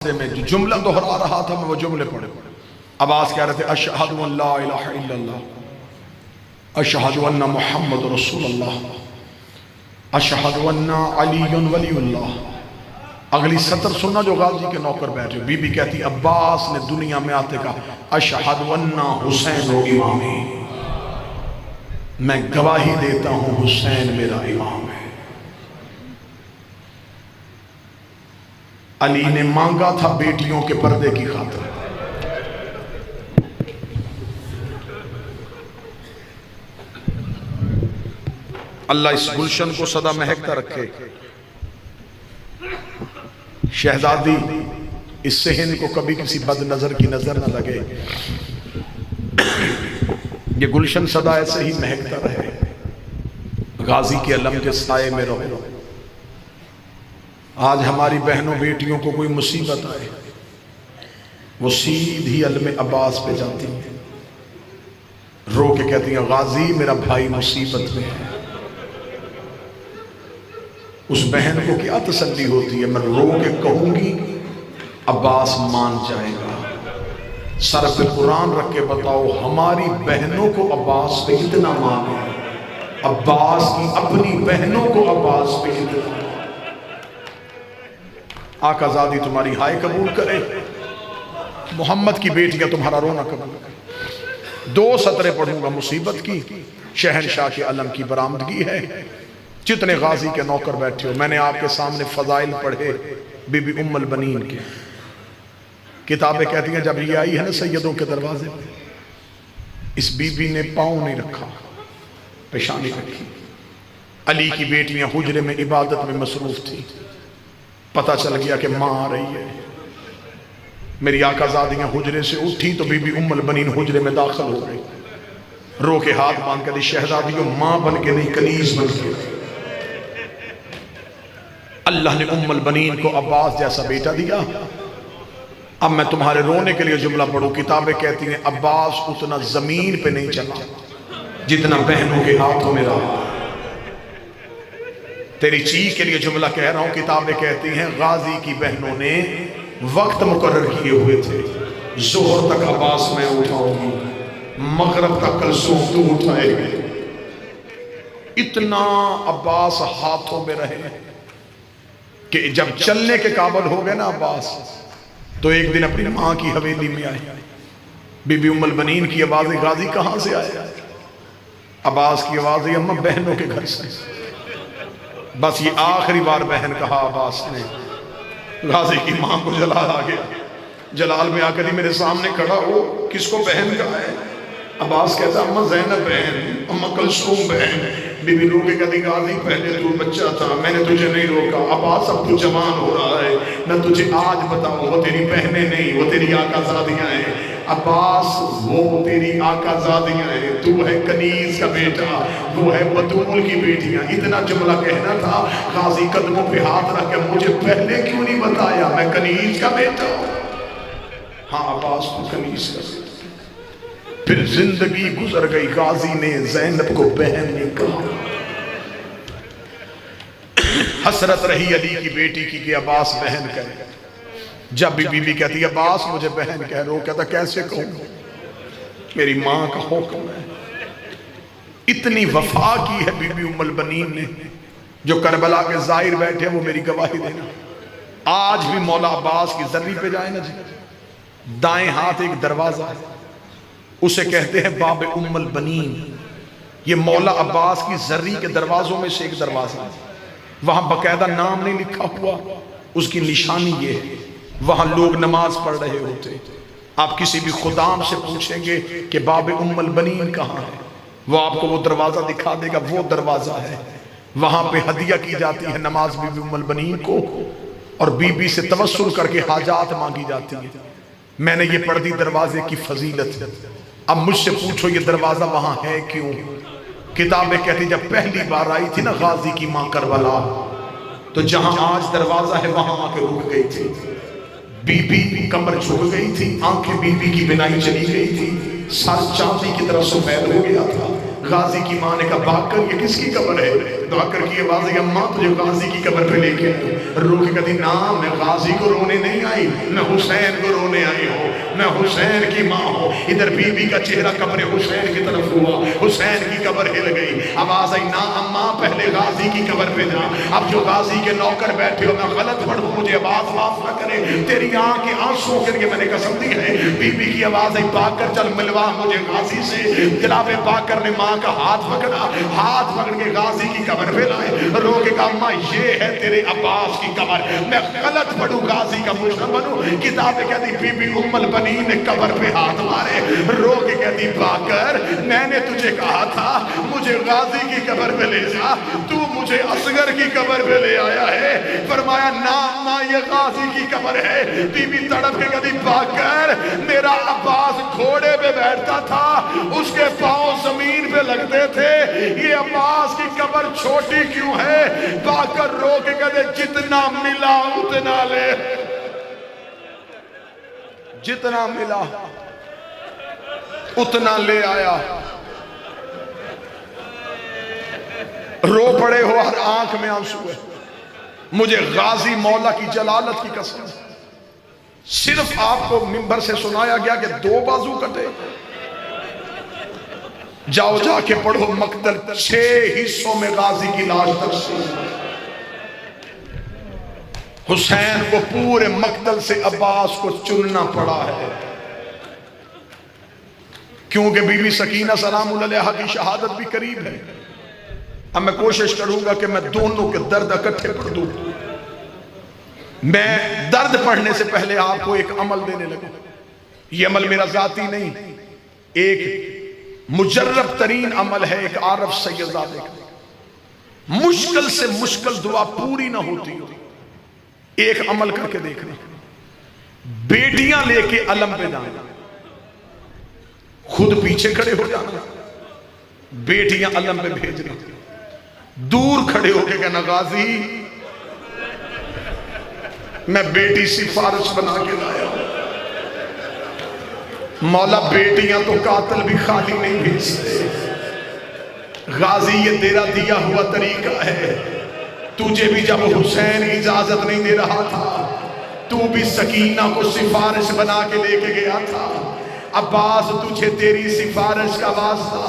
میں جو جملہ دہرا رہا تھا میں وہ جملے پڑھے آواز کہہ رہے تھے اشہد ان لا الہ الا اللہ اشہد ان محمد رسول اللہ اشہد ان علی ولی اللہ. اگلی سطر سننا جو غازی کے نوکر بیٹھے بی بی کہتی عباس نے دنیا میں آتے کہا اشہد ان حسین و امامی، میں گواہی دیتا ہوں حسین میرا امام ہے. علی نے مانگا تھا بیٹیوں کے پردے کی خاطر، اللہ اس گلشن کو سدا مہکتا رکھے. شہزادی اس صحن کو کبھی کسی بد نظر کی نظر نہ لگے، یہ گلشن سدا ایسے ہی مہکتا رہے، غازی کے علم کے سائے میں رہو. آج ہماری بہنوں بیٹیوں کو کوئی مصیبت آئے وہ سیدھی علم عباس پہ جاتی ہیں، رو کے کہتی ہیں غازی میرا بھائی مصیبت میں ہے. اس بہن کو کیا تسلی ہوتی ہے میں رو کے کہوں گی عباس مان جائے گا. سر پہ قرآن رکھ کے بتاؤ ہماری بہنوں کو عباس پہ کتنا مان ہے، عباس کی اپنی بہنوں کو عباس پہ کتنا مان. آقا زادی تمہاری ہائے قبول کرے، محمد کی بیٹیاں تمہارا رونا قبول کرے. 2 سطریں پڑھوں گا مصیبت کی، شہنشاہ کے علم کی برآمدگی ہے. جتنے غازی کے نوکر بیٹھے ہو میں نے آپ کے سامنے فضائل پڑھے بی بی ام البنین کے. کتابیں کہتی ہیں جب یہ آئی ہے نا سیدوں کے دروازے پہ، اس بی بی نے پاؤں نہیں رکھا، پیشانی رکھی. علی کی بیٹیاں حجرے میں عبادت میں مصروف تھی، پتہ چل گیا کہ ماں آ رہی ہے. میری آقا زادیاں حجرے سے اٹھی تو بی بی ام البنین حجرے میں داخل ہو گئی، رو کے ہاتھ باندھ کر دی شہزادیوں ماں بن کے نہیں کنیز بن کے. اللہ نے ام البنین کو عباس جیسا بیٹا دیا. اب میں تمہارے رونے کے لیے جملہ پڑھوں. کتابیں کہتی ہیں عباس اتنا زمین پہ نہیں چلا جتنا بہنوں کے ہاتھوں میں رہا. تیری چیخ کے لیے جملہ کہہ رہا ہوں. کتابیں کہتی ہیں غازی کی بہنوں نے وقت مقرر کیے ہوئے تھے، ظہر تک عباس میں اٹھاؤں گی، مغرب تک کلثوم تو اٹھائے گئے. اتنا عباس ہاتھوں میں رہے کہ جب چلنے کے قابل ہو گئے نا عباس تو ایک دن اپنی ماں کی حویلی میں آئے. بی بی ام البنین کی آواز غازی کہاں سے آئے؟ عباس کی آواز اماں بہنوں کے گھر سے. بس یہ آخری بار بہن کہا عباس نے. غازی کی ماں کو جلال آ گیا، جلال میں آ کر ہی میرے سامنے کھڑا ہو کس کو بہن کہا ہے؟ عباس کہتا اماں زینب بہن، اماں کلثوم بہن. بی بی رو کے کہتی غازی پہلے تو بچہ تھا میں نے تجھے نہیں روکا، عباس اب تو جوان ہو رہا ہے، میں تجھے آج بتاؤں وہ تیری بہنیں نہیں وہ تیری آقا زادیاں ہیں. عباس وہ تیری آقا زادیاں ہیں، تو ہے کنیز کا بیٹا، وہ ہے بطول کی بیٹیاں. اتنا جملہ کہنا تھا. غازی قدموں پہ ہاتھ رکھ کے مجھے پہلے کیوں نہیں بتایا میں کنیز کا بیٹا ہوں. ہاں عباس تو کنیز کا بیٹا. پھر زندگی گزر گئی، غازی نے زینب کو بہن نہیں کہا. حسرت رہی علی کی بیٹی کی کہ عباس بہن کہے. جب بھی بی بی کہتی عباس مجھے بہن کہہ رہا ہو، کہتا کیسے کہوں، میری ماں کا حکم ہے. اتنی وفا کی ہے بی بی ام البنین نے. جو کربلا کے ظاہر بیٹھے وہ میری گواہی دینا. آج بھی مولا عباس کی زری پہ جائیں نا جی، دائیں ہاتھ ایک دروازہ ہے، اسے کہتے ہیں باب ام البنین. یہ مولا عباس کی زری کے دروازوں میں سے ایک دروازہ ہے. وہاں باقاعدہ نام نہیں لکھا ہوا، اس کی نشانی یہ ہے وہاں لوگ نماز پڑھ رہے ہوتے. آپ کسی بھی خدام سے پوچھیں گے کہ باب ام البنین کہاں ہے، وہ آپ کو وہ دروازہ دکھا دے گا. وہ دروازہ ہے وہاں پہ ہدیہ کی جاتی ہے نماز بی بی ام البنین کو، اور بی بی سے توسل کر کے حاجات مانگی جاتی ہے. میں نے یہ پڑھ دی دروازے کی فضیلت. اب مجھ سے پوچھو یہ دروازہ وہاں ہے کیوں؟ کتابیں کہتی جب پہلی بار آئی تھی نا غازی کی ماں کربلا تو جہاں آج دروازہ ہے وہاں آ کے رک گئی تھی. بی بی کمر جھک گئی تھی، آنکھیں بی بی کی بنائی چلی گئی تھی، سر چاندی کی طرف سفید ہو گیا تھا. غازی کی ماں نے کہا باکر یہ کس کی قبر ہے؟ باکر کی آواز ہے اماں تجھے غازی کی قبر پہ لے کے آئی۔ رو کے کہتی نا میں غازی کو رونے نہیں آئی، میں حسین کو رونے آئی ہوں، میں حسین کی ماں ہوں۔ ادھر بی بی کا چہرہ قبر حسین کی طرف ہوا، حسین کی قبر ہل گئی۔ آواز آئی نا اماں پہلے غازی کی قبر پہ جا، اب جو غازی کے نوکر بیٹھے ہو میں غلط پڑھوں مجھے آواز معاف نہ کرے، تیری آنکھ کے آنسوں کے لیے میں نے قسم دی ہے۔ بی بی کی آواز آئی باکر چل ملوا مجھے غازی سے۔ جناب باکر نے ماں کا ہاتھ پکڑا، ہاتھ پکڑ کے غازی کی قبر پہ لائے، رو کے کہا اماں یہ ہے تیرے عباس کی قبر، میں غلط پڑھوں غازی کا مجرم بنوں۔ کتابیں کہتی بی بی ام البنین نے قبر پہ ہاتھ مارے، رو کے کہتی باکر میں نے تجھے کہا تھا مجھے غازی کی قبر پہ لے جا، تو مجھے اصغر کی قبر پہ لے آیا ہے۔ فرمایا نا اماں یہ غازی کی قبر ہے۔ بی بی تڑپ کے کہتی باکر میرا عباس گھوڑے پہ بیٹھتا تھا، اس کے پاؤں زمین پہ لگتے تھے، یہ عباس کی قبر چھوٹی کیوں ہے؟ باکر رو کے کہتے جتنا ملا اتنا لے، جتنا ملا اتنا لے آیا۔ رو پڑے ہو ہر آنکھ میں آنسو ہے، مجھے غازی مولا کی جلالت کی قسم، صرف آپ کو منبر سے سنایا گیا کہ 2 بازو کٹے، جاؤ جا کے پڑھو مقتل 6 حصوں میں غازی کی لاش تقسیم۔ حسین کو پورے مقتل سے عباس کو چننا پڑا ہے، کیونکہ بی بی سکینہ سلام اللہ علیہا کی شہادت بھی قریب ہے۔ اب میں کوشش کروں گا کہ میں دونوں کے درد اکٹھے پڑھ دوں۔ میں درد پڑھنے سے پہلے آپ کو ایک عمل دینے لگوں، یہ عمل میرا ذاتی نہیں، ایک مجرب ترین عمل ہے، ایک عارف سیدزادے کا۔ مشکل سے مشکل دعا پوری نہ ہوتی، ایک عمل کر کے دیکھنا، بیٹیاں لے کے علم پہ جانا، خود پیچھے کھڑے ہو جانا، بیٹیاں علم پہ بھیجنا، دور کھڑے ہو کے کہنا غازی میں بیٹی سفارش بنا کے لایا ہوں، مولا بیٹیاں تو قاتل بھی خالی نہیں بھیجتے، غازی یہ تیرا دیا ہوا طریقہ ہے، تجھے بھی جب حسین اجازت نہیں دے رہا تھا تو بھی سکینہ کو سفارش بنا کے لے کے گیا تھا۔ عباس تجھے تیری سفارش کا واسطہ،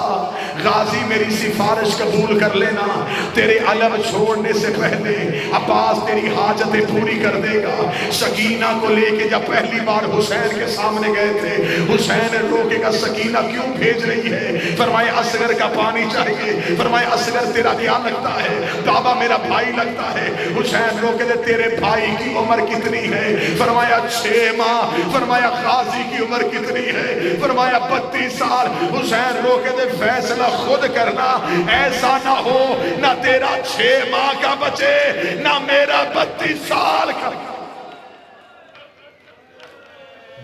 غازی میری سفارش قبول کر لینا، تیرے علم چھوڑنے سے پہلے عباس تیری حاجتیں پوری کر دے گا۔ سکینہ کو لے کے جب پہلی بار حسین کے سامنے گئے تھے، حسین روکے گا سکینہ کیوں بھیج رہی ہے؟ فرمائے اصغر کا پانی چاہیے، فرمائے اصغر تیرا کیا لگتا ہے؟ بابا میرا بھائی لگتا ہے۔ حسین روکے دے تیرے بھائی کی عمر کتنی ہے؟ فرمایا 6 ماہ۔ فرمایا غازی کی عمر کتنی ہے؟ فرمایا 32 سال۔ حسین روکے دے فیصلہ خود کرنا، ایسا نہ ہو نہ تیرا 6 ماہ کا بچے نہ میرا 32 سال کا۔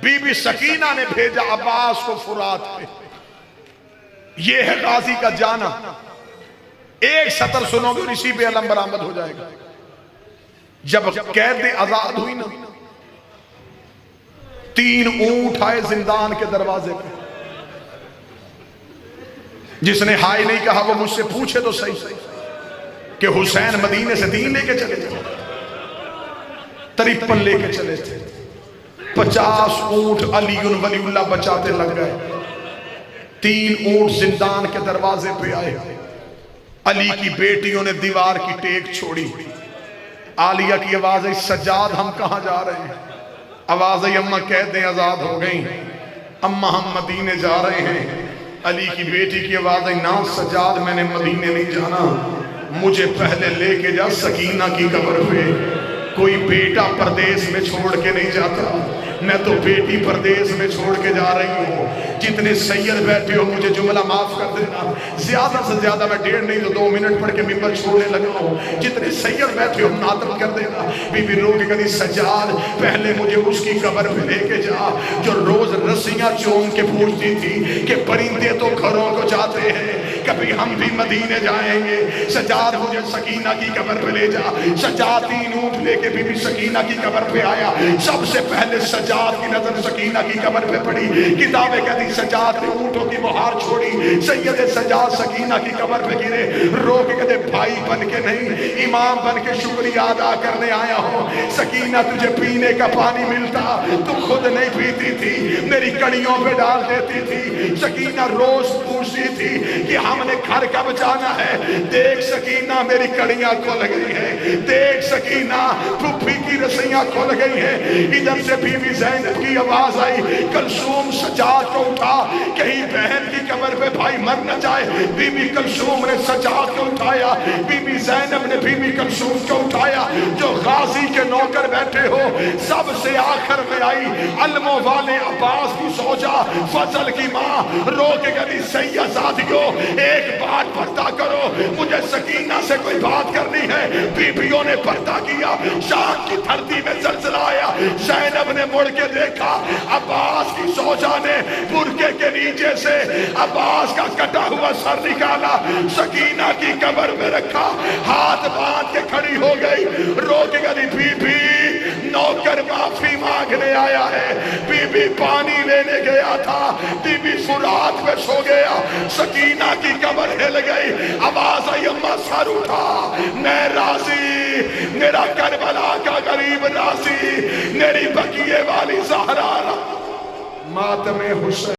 بی بی سکینہ نے بھیجا عباس کو فرات پہ، یہ ہے غازی کا جانا۔ ایک سطر سنو گے اور اسی پہ علم برآمد ہو جائے گا۔ جب قید آزاد ہوئی نا، 3 اونٹ آئے زندان کے دروازے پہ، جس نے ہائے نہیں کہا وہ مجھ سے پوچھے تو صحیح کہ حسین مدینے سے 3 لے کے چلے تھے، 53 لے کے چلے تھے، 50 اونٹ علی ولی اللہ بچاتے لگ گئے، 3 اونٹ زندان کے دروازے پہ آئے، علی کی بیٹیوں نے دیوار کی ٹیک چھوڑی، عالیہ کی آواز ہے سجاد ہم کہاں جا رہے ہیں؟ آواز ہے اماں قیدیں آزاد ہو گئیں، اماں ہم مدینے جا رہے ہیں۔ علی کی بیٹی کی آواز ہے نا سجاد میں نے مدینے نہیں جانا، مجھے پہلے لے کے جا سکینہ کی قبر پہ۔ کوئی بیٹا پردیس میں چھوڑ کے نہیں جاتا، میں تو بیٹی پردیس میں چھوڑ کے جا رہی ہوں۔ جتنے سید بیٹھے ہو مجھے جملہ معاف کر دینا، زیادہ سے زیادہ میں 1.5 نہیں تو 2 منٹ پڑھ کے ممبر چھوڑنے لگا ہوں۔ جتنے سید بیٹھے ہو معطف کر دینا۔ بی بی رو کے کہتی سجاد پہلے مجھے اس کی قبر پہ لے کے جا جو روز رسیاں چون کے پوچھتی تھی کہ پرندے تو گھروں کو جاتے ہیں، کبھی ہم بھی مدینے جائیں گے، سجاد مجھے سکینہ کی قبر پہ لے جا۔ سجاد 3 اونٹ لے کے بی بی سکینہ کی قبر پہ آیا، سب سے پہلے سجاد سجاد کی نظر سکینہ کی قبر پہ پڑی. کتابیں کہتی سجاد نے اونٹوں کی مہار چھوڑی. سید سجاد سکینہ کی قبر پہ گرے, رو کے کہتے بھائی بن کے نہیں, امام بن کے شکریہ ادا کرنے آیا ہوں. سکینہ تجھے پینے کا پانی ملتا تو خود نہیں پیتی تھی, میری کڑیوں پہ ڈال دیتی تھی. سکینہ روز پوچھتی تھی کہ ہم نے گھر کب جانا ہے. دیکھ سکینہ میری کڑیاں کھل گئی ہیں, دیکھ سکینہ پھوپھی کی رسیاں کھل گئی ہیں. ادھر سے بی بی زینب کی آواز آئی, کلثوم سجاد کو اٹھا, کہیں بہن کی قبر پہ بھائی مر نہ جائے. بی بی کلثوم نے سجاد کو اٹھایا, بی بی زینب نے بی بی کلثوم کو اٹھایا. جو غازی کے نوکر بیٹھے ہو, سب سے آخر میں آئی علموں والے عباس کی زوجہ فضل کی ماں, رو کے کہتی سیدزادیوں ایک بات پردہ کرو, مجھے سکینہ سے کوئی بات کرنی ہے. بیویوں نے پردہ کیا, شام کی دھرتی میں زلزلہ آیا. زینب نے مڑ کے دیکھا, عباس کی زوجہ نے برقعے کے نیچے سے عباس کا کٹا ہوا سر نکالا, سکینہ کی قبر میں رکھا, ہاتھ باندھ کے کھڑی ہو گئی. رو کے کہتی بی بی نوکر معافی مانگنے آیا ہے, بی بی پانی لینے گیا تھا, بی بی فرات پہ سو گیا. سکینہ کی قبر ہل گئی, آواز آئی اماں سر اٹھا, میں راضی, میرا کربلا کا غریب راضی, میری بقیے والی زہرا. ماتم حسین